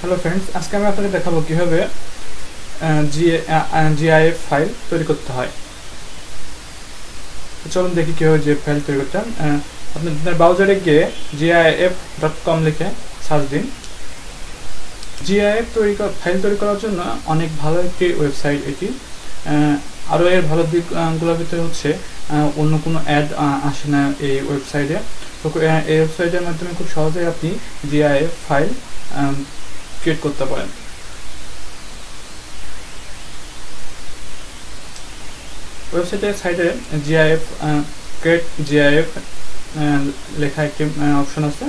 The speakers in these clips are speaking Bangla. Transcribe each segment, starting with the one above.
হ্যালো ফ্রেন্ডস, আজকে আমি আপনাকে দেখাবো কিভাবে জিআইএফ ফাইল তৈরি করতে হয়। তো চলুন দেখি কিভাবে জিআইএফ ফাইল তৈরি করতে হয়। আপনার ব্রাউজারে গিয়ে gif.com লিখে সার্চ দিন। জিআইএফ ফাইল তৈরি করার জন্য অনেক ভালো একটি ওয়েবসাইট এটি। আরও এর ভালো দিকগুলোর ভিতরে হচ্ছে অন্য কোনো অ্যাড আসে না এই ওয়েবসাইটে। তো এই ওয়েবসাইটের মাধ্যমে খুব সহজেই আপনি জিআইএফ ফাইল ক্রিয়েট করতে পারেন। ওয়েবসাইটের সাইডে জিআইএফ ক্রিয়েট জিআইএফ লেখা একটি অপশন আছে।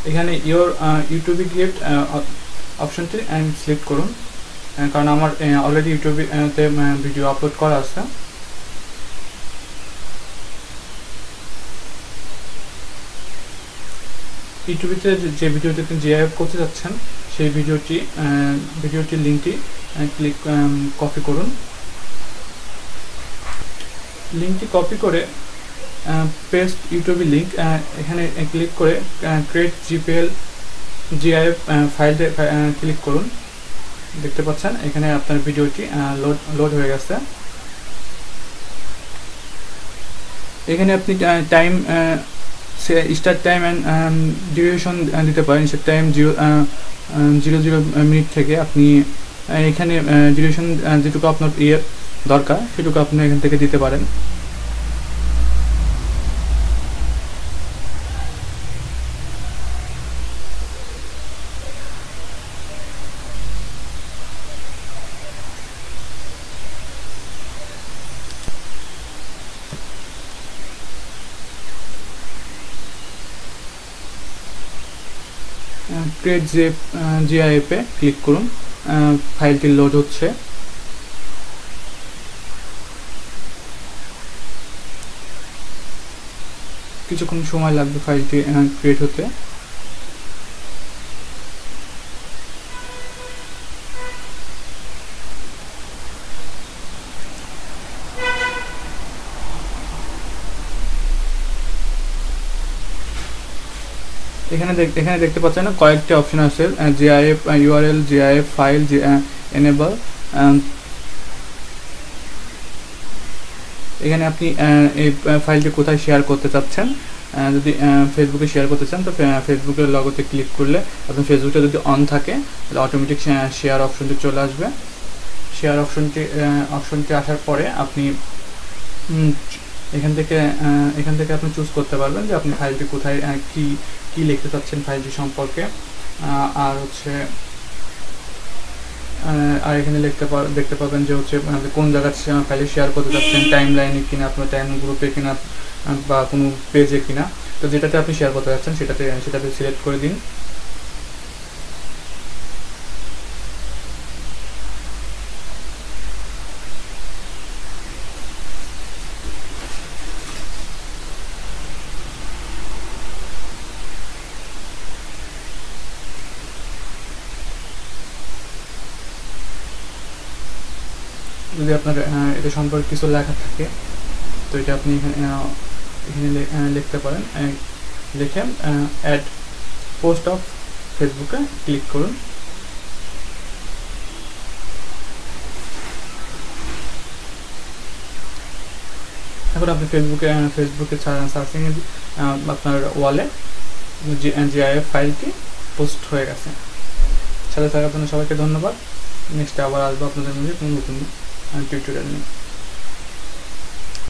এখানে ইউটিউবে গিফট অপশনটি সিলেক্ট করুন, কারণ আমার অলরেডি ইউটিউবে ভিডিও আপলোড করা আছে। ইউটিউবেতে যে ভিডিওটিতে জিআইএফ করতে যাচ্ছেন সেই ভিডিওটির লিঙ্কটি কপি করুন। লিঙ্কটি কপি করে পেস্ট ইউটিউবের লিঙ্ক এখানে ক্লিক করে ক্রিয়েট জিআইএফ ফাইলতে ক্লিক করুন। দেখতে পাচ্ছেন এখানে আপনার ভিডিওটি লোড হয়ে গেছে। এখানে আপনি time start time and duration দিতে পারেন। স্টার্ট টাইম 00 মিনিট থেকে আপনি এখানে ডিউরেশন যেটুকু আপনার দরকার সেটুকু আপনি এখান থেকে দিতে পারেন। ক্রিয়েট জিআইএফে ক্লিক করুন। ফাইলটি লোড হচ্ছে। কিছুক্ষণ সময় লাগবে ফাইলটি ক্রিয়েট হতে। এখানে দেখতে পাচ্ছেন কয়েকটি অপশন আছে, GIF URL, GIF file, enable. এখানে আপনি এই ফাইলটি কোথায় শেয়ার করতে চাচ্ছেন। যদি ফেসবুকে শেয়ার করতে চান তো ফেসবুকের লগোতে ক্লিক করলে আপনার ফেসবুকটা যদি অন থাকে তাহলে অটোমেটিক শেয়ার অপশনটি চলে আসবে। শেয়ার অপশনটি আসার পরে আপনি এখান থেকে আপনি চুজ করতে পারবেন যে আপনি ফাইলটি কোথায় কি লিখতে চাচ্ছেন ফাইলটি সম্পর্কে। আর হচ্ছে আর এখানে দেখতে পাবেন যে হচ্ছে কোন জায়গায় ফাইলে শেয়ার করতে চাচ্ছেন, টাইম লাইনে কিনা, আপনার টাইম গ্রুপে কিনা, বা কোনো পেজে কিনা। তো যেটাতে আপনি শেয়ার করতে চাচ্ছেন সেটাতে সিলেক্ট করে দিন। যদি আপনার এটা সম্পর্কে কিছু লেখা থাকে তো এটা আপনি এখানে লিখতে পারেন। লিখে অ্যাড পোস্ট অফ ফেসবুকে ক্লিক করুন। এখন আপনি ফেসবুকে সার্চিং আপনার ওয়ালে জিআইএফ ফাইলটি পোস্ট হয়ে গেছে। সাথে থাকার জন্য সবাইকে ধন্যবাদ। নেক্সট আবার আসবো আপনাদের মধ্যে কোনো নতুন টিউটোরিয়াল নিয়ে।